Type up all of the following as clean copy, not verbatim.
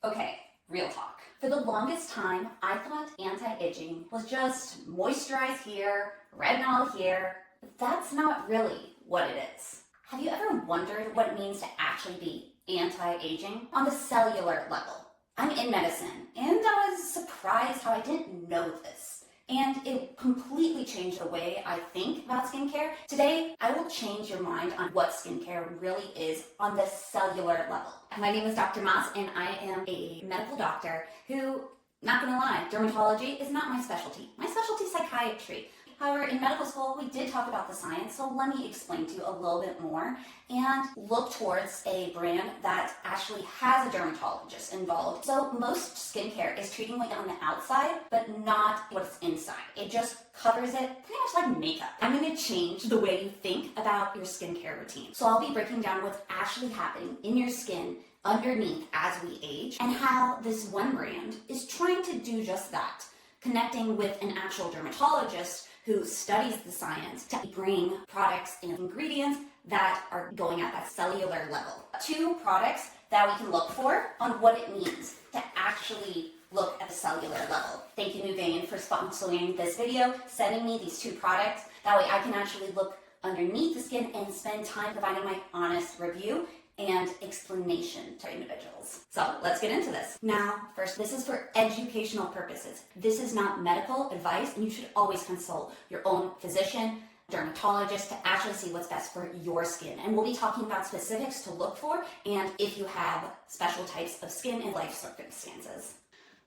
Okay, real talk. For the longest time, I thought anti-aging was just moisturize here, retinol here, but that's not really what it is. Have you ever wondered what it means to actually be anti-aging on the cellular level? I'm in medicine, and I was surprised how I didn't know this. And it completely changed the way I think about skincare. Today, I will change your mind on what skincare really is on the cellular level. My name is Dr. Moss, and I am a medical doctor who, not gonna lie, dermatology is not my specialty. My specialty is psychiatry. However, in medical school, we did talk about the science, so let me explain to you a little bit more and look towards a brand that actually has a dermatologist involved. So most skincare is treating what on the outside, but not what's inside. It just covers it pretty much like makeup. I'm gonna change the way you think about your skincare routine. So I'll be breaking down what's actually happening in your skin underneath as we age and how this one brand is trying to do just that, connecting with an actual dermatologist who studies the science to bring products and ingredients that are going at that cellular level. 2 products that we can look for on what it means to actually look at the cellular level. Thank you, Nuvane, for sponsoring this video, sending me these 2 products. That way I can actually look underneath the skin and spend time providing my honest review and explanation to individuals. So let's get into this. Now, first, this is for educational purposes. This is not medical advice, and you should always consult your own physician, dermatologist to actually see what's best for your skin. And we'll be talking about specifics to look for and if you have special types of skin and life circumstances.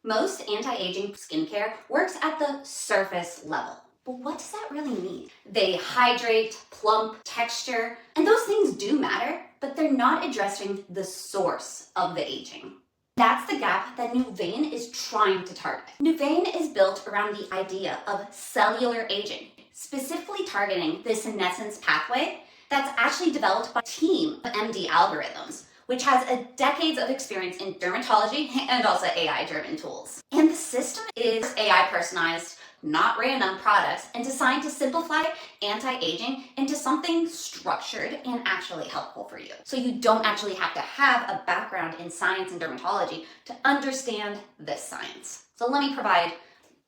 Most anti-aging skincare works at the surface level. But what does that really mean? They hydrate, plump, texture, and those things do matter, but they're not addressing the source of the aging. That's the gap that Nuvane is trying to target. Nuvane is built around the idea of cellular aging, specifically targeting the senescence pathway that's actually developed by a team of MD algorithms, which has decades of experience in dermatology and also AI-driven tools. And the system is AI personalized, not random products, and designed to simplify anti-aging into something structured and actually helpful for you. So you don't actually have to have a background in science and dermatology to understand this science. So let me provide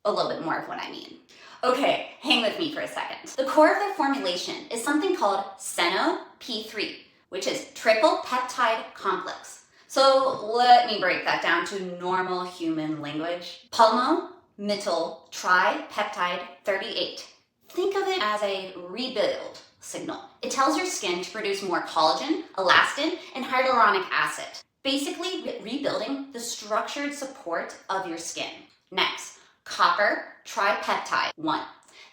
a little bit more of what I mean. Okay, hang with me for a second. The core of the formulation is something called Seno P3, which is triple peptide complex. So let me break that down to normal human language. Palmo-methyl tripeptide 38. Think of it as a rebuild signal. It tells your skin to produce more collagen, elastin, and hyaluronic acid, basically rebuilding the structured support of your skin. Next, copper tripeptide 1.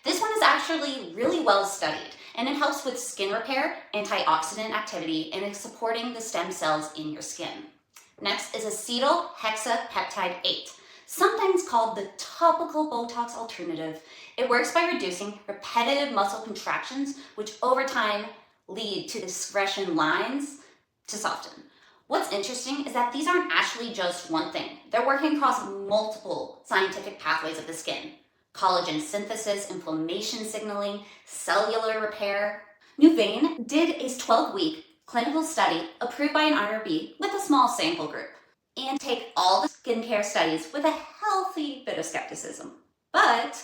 This one is actually really well studied, and it helps with skin repair, antioxidant activity, and is supporting the stem cells in your skin. Next is acetyl hexapeptide 8. Sometimes called the topical Botox alternative. It works by reducing repetitive muscle contractions, which over time lead to discretion lines to soften. What's interesting is that these aren't actually just one thing. They're working across multiple scientific pathways of the skin. Collagen synthesis, inflammation signaling, cellular repair. Nuvane did a 12-week clinical study approved by an IRB with a small sample group, and take all the skincare studies with a healthy bit of skepticism. But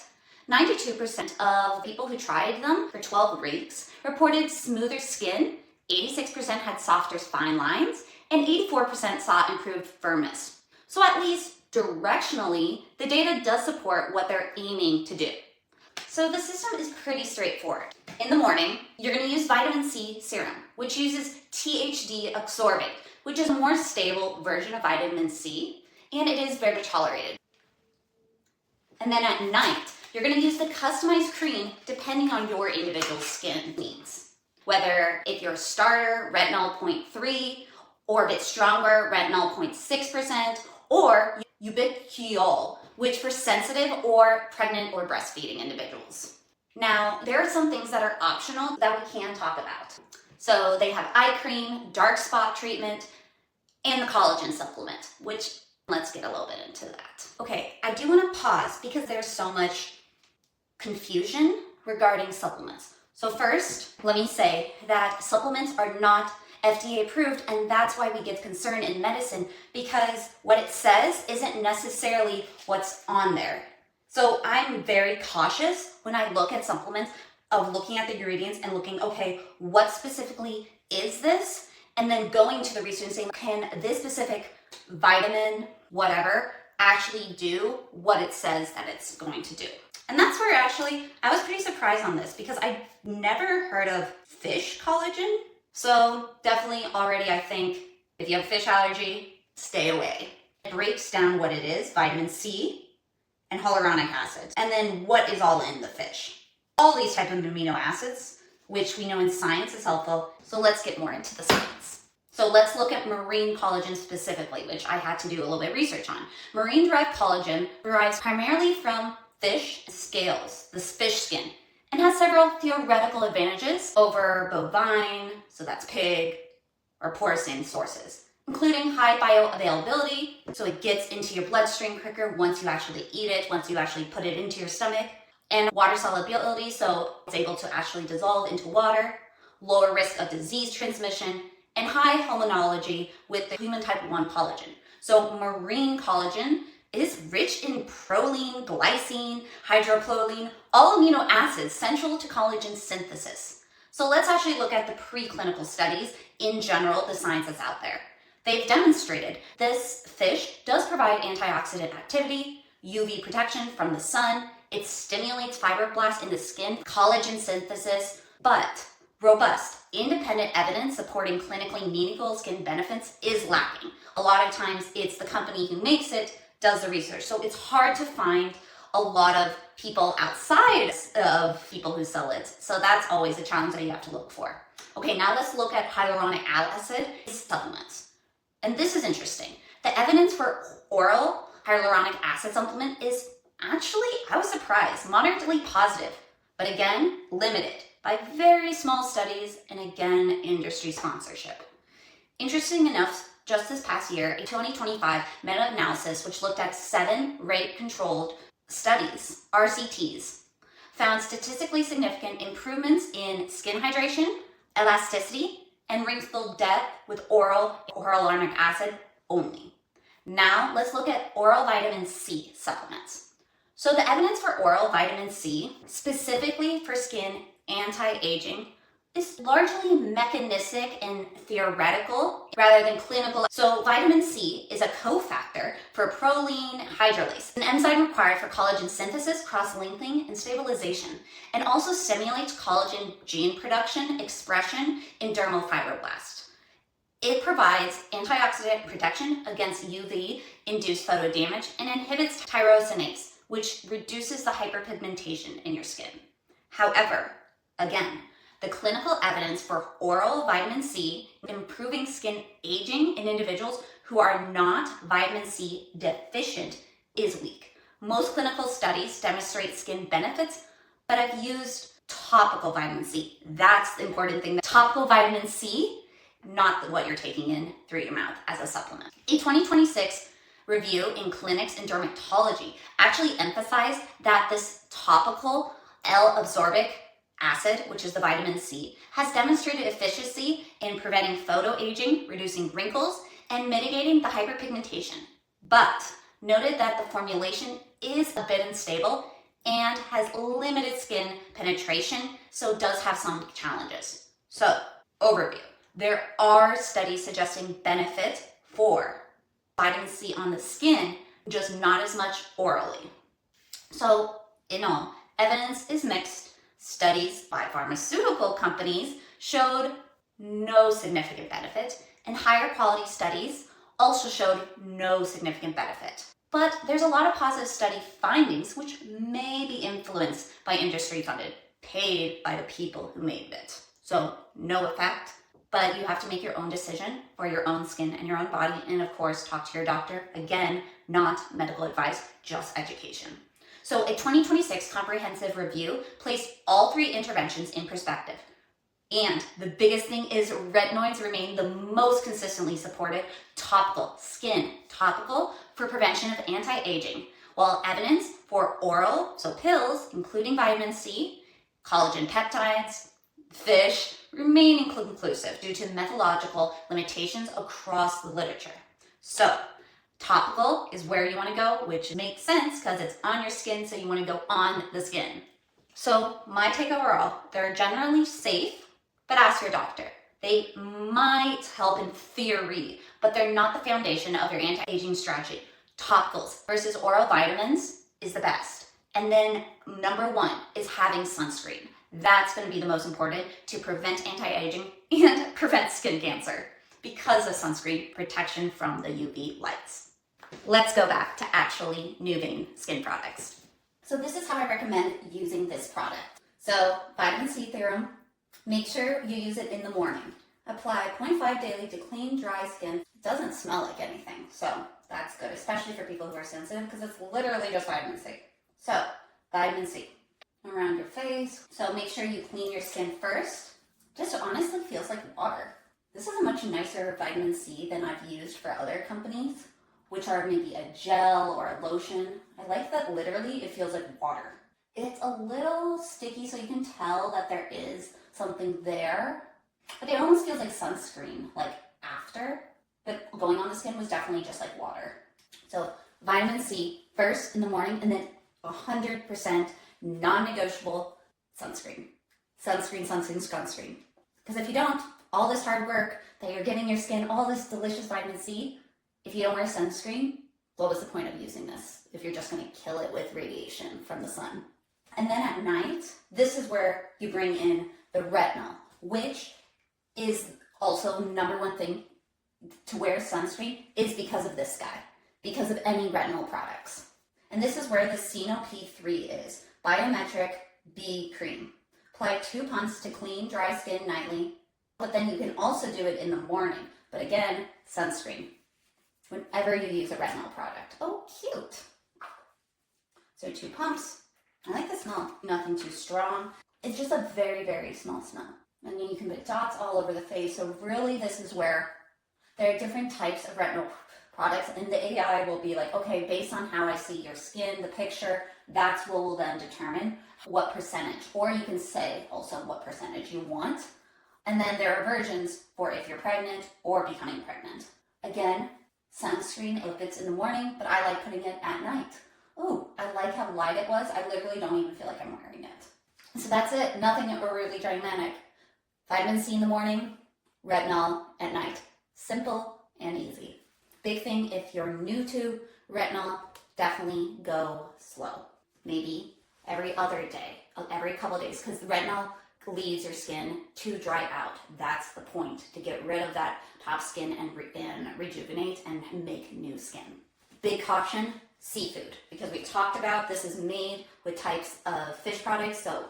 92% of people who tried them for 12 weeks reported smoother skin, 86% had softer fine lines, and 84% saw improved firmness. So at least directionally, the data does support what they're aiming to do. So the system is pretty straightforward. In the morning, you're going to use vitamin C serum, which uses THD ascorbate, which is a more stable version of vitamin C, and it is better tolerated. And then at night, you're going to use the customized cream depending on your individual skin needs. Whether if you're a starter, retinol 0.3, or a bit stronger, retinol 0.6%, or ubiquinol, which for sensitive or pregnant or breastfeeding individuals. Now, there are some things that are optional that we can talk about. So they have eye cream, dark spot treatment, and the collagen supplement, which let's get a little bit into that. Okay, I do want to pause because there's so much confusion regarding supplements. So first, let me say that supplements are not FDA approved, and that's why we get concerned in medicine, because what it says isn't necessarily what's on there. So I'm very cautious when I look at supplements of looking at the ingredients and looking, okay, what specifically is this? And then going to the research and saying, can this specific vitamin, whatever, actually do what it says that it's going to do? And that's where actually I was pretty surprised on this, because I never heard of fish collagen. So definitely already I think if you have fish allergy, stay away. It breaks down what it is, vitamin C and hyaluronic acid, and then what is all in the fish. All these types of amino acids, which we know in science is helpful. So let's get more into the science. So let's look at marine collagen specifically, which I had to do a little bit of research on. Marine-derived collagen derives primarily from fish scales, the fish skin, and has several theoretical advantages over bovine, so that's pig, or porcine sources, including high bioavailability, so it gets into your bloodstream quicker once you actually eat it, once you actually put it into your stomach, and water solubility, so it's able to actually dissolve into water, lower risk of disease transmission, and high homonology with the human type 1 collagen. So marine collagen is rich in proline, glycine, hydroproline, all amino acids central to collagen synthesis. So let's actually look at the preclinical studies in general, the science that's out there. They've demonstrated this fish does provide antioxidant activity, UV protection from the sun, it stimulates fibroblasts in the skin, collagen synthesis, but robust, independent evidence supporting clinically meaningful skin benefits is lacking. A lot of times it's the company who makes it does the research. So it's hard to find a lot of people outside of people who sell it. So that's always a challenge that you have to look for. Okay, now let's look at hyaluronic acid supplements. And this is interesting. The evidence for oral hyaluronic acid supplement is actually, I was surprised, moderately positive, but again, limited by very small studies and again, industry sponsorship. Interesting enough, just this past year, a 2025 meta-analysis which looked at 7 rate-controlled studies, RCTs, found statistically significant improvements in skin hydration, elasticity, and wrinkle depth with oral hyaluronic acid only. Now, let's look at oral vitamin C supplements. So the evidence for oral vitamin C, specifically for skin anti-aging, is largely mechanistic and theoretical rather than clinical. So vitamin C is a cofactor for proline hydrolase, an enzyme required for collagen synthesis, cross-linking, and stabilization, and also stimulates collagen gene production expression in dermal fibroblasts. It provides antioxidant protection against UV-induced photo damage and inhibits tyrosinase, which reduces the hyperpigmentation in your skin. However, again, the clinical evidence for oral vitamin C improving skin aging in individuals who are not vitamin C deficient is weak. Most clinical studies demonstrate skin benefits, but I've used topical vitamin C. That's the important thing. Topical vitamin C, not what you're taking in through your mouth as a supplement. A 2026 review in Clinics in Dermatology actually emphasized that this topical L-absorbic acid, which is the vitamin C, has demonstrated efficacy in preventing photoaging, reducing wrinkles, and mitigating the hyperpigmentation, but noted that the formulation is a bit unstable and has limited skin penetration, so it does have some challenges. So, overview. There are studies suggesting benefit for vitamin C on the skin, just not as much orally. So, in all, evidence is mixed. Studies by pharmaceutical companies showed no significant benefit, and higher quality studies also showed no significant benefit. But there's a lot of positive study findings which may be influenced by industry funded, paid by the people who made it. So no effect, but you have to make your own decision for your own skin and your own body, and of course talk to your doctor. Again, not medical advice, just education. So a 2026 comprehensive review placed all 3 interventions in perspective. And the biggest thing is retinoids remain the most consistently supported topical, skin topical for prevention of anti-aging, while evidence for oral, so pills, including vitamin C, collagen peptides, Fish remain inconclusive due to methodological limitations across the literature. So, topical is where you want to go, which makes sense because it's on your skin, so you want to go on the skin. So, my take overall, they're generally safe, but ask your doctor. They might help in theory, but they're not the foundation of your anti-aging strategy. Topicals versus oral vitamins is the best. And then number one is having sunscreen. That's going to be the most important to prevent anti-aging and prevent skin cancer because of sunscreen protection from the UV lights. Let's go back to actually Nuvane skin products. So this is how I recommend using this product. So vitamin C serum, make sure you use it in the morning. Apply 0.5 daily to clean, dry skin. It doesn't smell like anything, so that's good, especially for people who are sensitive because it's literally just vitamin C. So vitamin C around your face. So make sure you clean your skin first. Just honestly feels like water. This is a much nicer vitamin C than I've used for other companies, which are maybe a gel or a lotion. I like that literally it feels like water. It's a little sticky, so you can tell that there is something there, but it almost feels like sunscreen, like after. But going on the skin was definitely just like water. So vitamin C first in the morning, and then 100% non-negotiable sunscreen. Sunscreen, sunscreen, sunscreen. Because if you don't, all this hard work that you're giving your skin, all this delicious vitamin C, if you don't wear sunscreen, what was the point of using this if you're just going to kill it with radiation from the sun? And then at night, this is where you bring in the retinol, which is also number one thing to wear sunscreen is because of this guy, because of any retinol products. And this is where the Sino P3 is, Biometric B Cream. Apply 2 pumps to clean, dry skin nightly, but then you can also do it in the morning. But again, sunscreen, whenever you use a retinol product. Oh, cute. So 2 pumps. I like the smell, nothing too strong. It's just a very, very small smell. And then you can put dots all over the face. So really this is where there are different types of retinol products, and the AI will be like, okay, based on how I see your skin, the picture, that's what will then determine what percentage, or you can say also what percentage you want. And then there are versions for if you're pregnant or becoming pregnant. Again, sunscreen if it's in the morning, but I like putting it at night. Oh, I like how light it was. I literally don't even feel like I'm wearing it. So that's it. Nothing overly dramatic. Vitamin C in the morning, retinol at night. Simple and easy. Big thing, if you're new to retinol, definitely go slow. Maybe every other day, every couple of days, because retinol leaves your skin to dry out. That's the point, to get rid of that top skin and rejuvenate and make new skin. Big caution, seafood, because we talked about this is made with types of fish products, so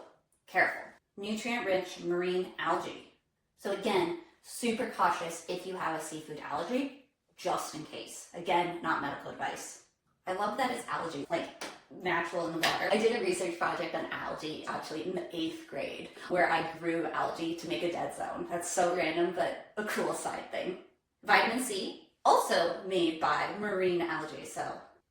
careful. Nutrient-rich marine algae. So again, super cautious if you have a seafood allergy, just in case. Again, not medical advice. I love that it's algae, like natural in the water. I did a research project on algae actually in the 8th grade where I grew algae to make a dead zone. That's so random, but a cool side thing. Vitamin C, also made by marine algae, so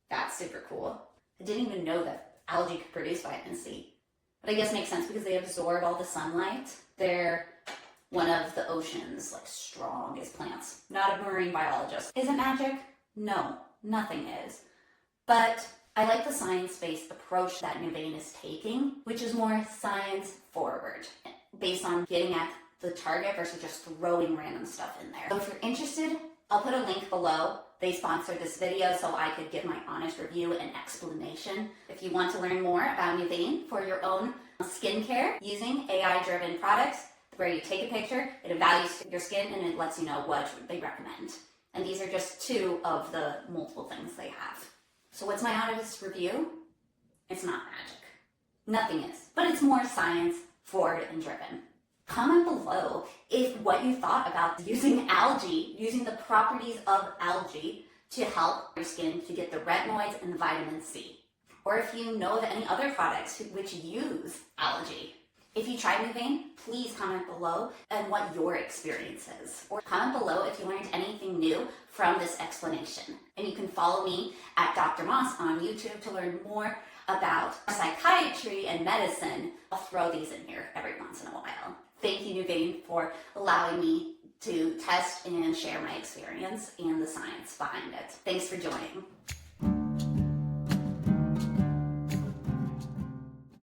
that's super cool. I didn't even know that algae could produce vitamin C. But I guess it makes sense because they absorb all the sunlight. They're one of the ocean's strongest plants. Not a marine biologist. Is it magic? No, nothing is. But I like the science-based approach that Nuvane is taking, which is more science-forward, based on getting at the target versus just throwing random stuff in there. So if you're interested, I'll put a link below. They sponsored this video so I could give my honest review and explanation. If you want to learn more about Nuvane for your own skincare using AI-driven products, where you take a picture, it evaluates your skin, and it lets you know what they recommend. And these are just 2 of the multiple things they have. So what's my honest review? It's not magic. Nothing is. But it's more science forward and driven. Comment below if what you thought about using algae, using the properties of algae to help your skin to get the retinoids and the vitamin C. Or if you know of any other products which use algae. If you tried Nuvane, please comment below and what your experience is. Or comment below if you learned anything new from this explanation. And you can follow me at Dr. Moss on YouTube to learn more about psychiatry and medicine. I'll throw these in here every once in a while. thank you, Nuvane, for allowing me to test and share my experience and the science behind it. Thanks for joining.